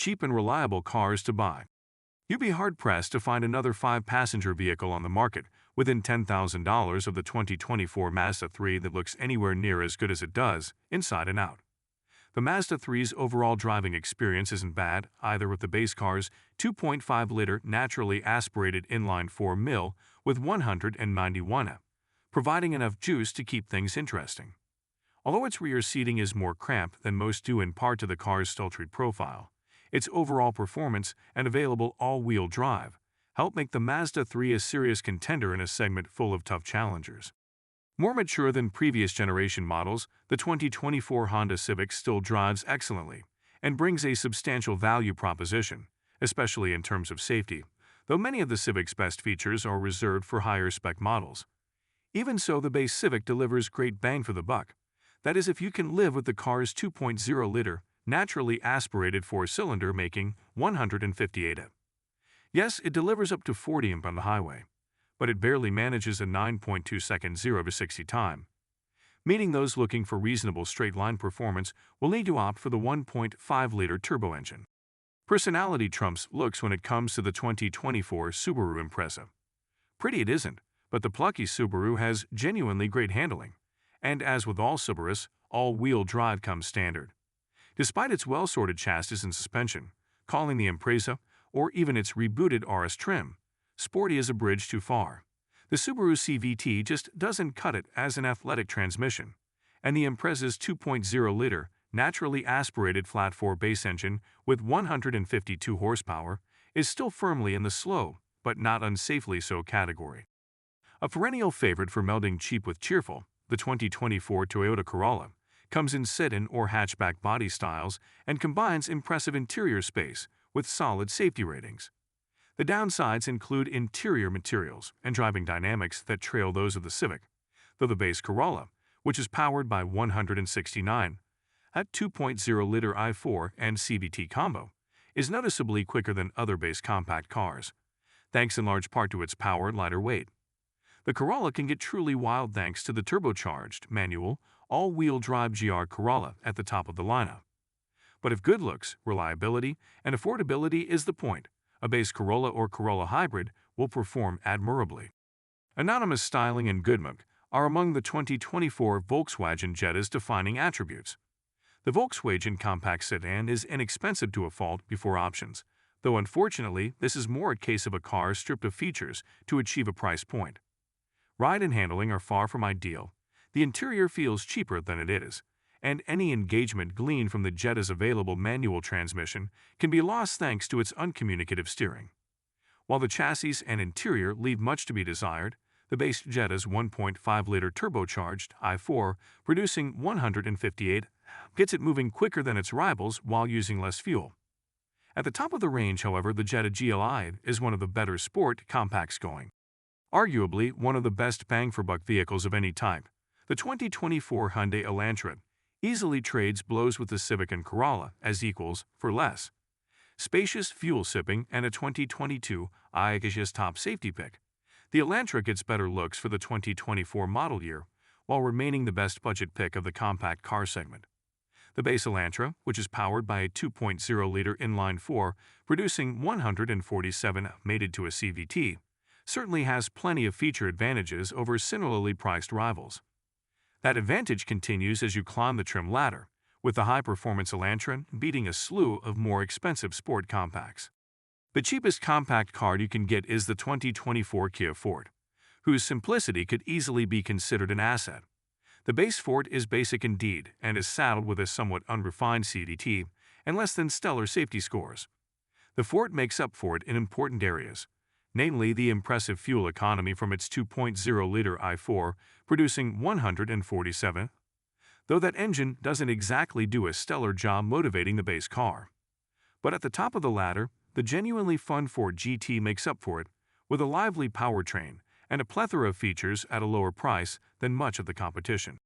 cheap and reliable cars to buy. You'd be hard-pressed to find another 5-passenger vehicle on the market within $10,000 of the 2024 Mazda 3 that looks anywhere near as good as it does, inside and out. The Mazda 3's overall driving experience isn't bad, either, with the base car's 2.5-liter naturally aspirated inline-4 mil with 191 providing enough juice to keep things interesting. Although its rear seating is more cramped than most due in part to the car's sultry profile, its overall performance and available all-wheel drive help make the Mazda 3 a serious contender in a segment full of tough challengers. More mature than previous generation models, the 2024 Honda Civic still drives excellently and brings a substantial value proposition, especially in terms of safety, though many of the Civic's best features are reserved for higher-spec models. Even so, the base Civic delivers great bang for the buck. That is, if you can live with the car's 2.0-liter, naturally aspirated 4-cylinder making 158 Yes, it delivers up to 40 on the highway, but it barely manages a 9.2-second 0-to-60 time. Meaning those looking for reasonable straight-line performance will need to opt for the 1.5-liter turbo engine. Personality trumps looks when it comes to the 2024 Subaru Impreza. Pretty it isn't, but the plucky Subaru has genuinely great handling, and as with all Subarus, all-wheel drive comes standard. Despite its well-sorted chassis and suspension, calling the Impreza, or even its rebooted RS trim, sporty is a bridge too far. The Subaru CVT just doesn't cut it as an athletic transmission, and the Impreza's 2.0-liter, naturally aspirated flat-4 base engine with 152 horsepower is still firmly in the slow, but not unsafely so category. A perennial favorite for melding cheap with cheerful, the 2024 Toyota Corolla comes in sedan or hatchback body styles and combines impressive interior space with solid safety ratings. The downsides include interior materials and driving dynamics that trail those of the Civic, though the base Corolla, which is powered by 169 at 2.0-liter i4 and CVT combo, is noticeably quicker than other base compact cars, thanks in large part to its power and lighter weight. The Corolla can get truly wild thanks to the turbocharged, manual, all-wheel drive GR Corolla at the top of the lineup. But if good looks, reliability, and affordability is the point, a base Corolla or Corolla hybrid will perform admirably. Anonymous styling and good look are among the 2024 Volkswagen Jetta's defining attributes. The Volkswagen compact sedan is inexpensive to a fault before options, though unfortunately this is more a case of a car stripped of features to achieve a price point. Ride and handling are far from ideal, the interior feels cheaper than it is, and any engagement gleaned from the Jetta's available manual transmission can be lost thanks to its uncommunicative steering. While the chassis and interior leave much to be desired, the base Jetta's 1.5-liter turbocharged i4, producing 158, gets it moving quicker than its rivals while using less fuel. At the top of the range, however, the Jetta GLI is one of the better sport compacts going. Arguably one of the best bang-for-buck vehicles of any type, the 2024 Hyundai Elantra easily trades blows with the Civic and Corolla as equals for less. Spacious, fuel-sipping, and a 2022 IHS top safety pick, the Elantra gets better looks for the 2024 model year while remaining the best budget pick of the compact car segment. The base Elantra, which is powered by a 2.0-liter inline-4 producing 147 mated to a CVT, certainly has plenty of feature advantages over similarly priced rivals. That advantage continues as you climb the trim ladder, with the high-performance Elantra beating a slew of more expensive sport compacts. The cheapest compact car you can get is the 2024 Kia Forte, whose simplicity could easily be considered an asset. The base Forte is basic indeed and is saddled with a somewhat unrefined CVT and less than stellar safety scores. The Forte makes up for it in important areas, namely the impressive fuel economy from its 2.0-liter i4 producing 147, though that engine doesn't exactly do a stellar job motivating the base car. But at the top of the ladder, the genuinely fun Ford GT makes up for it, with a lively powertrain and a plethora of features at a lower price than much of the competition.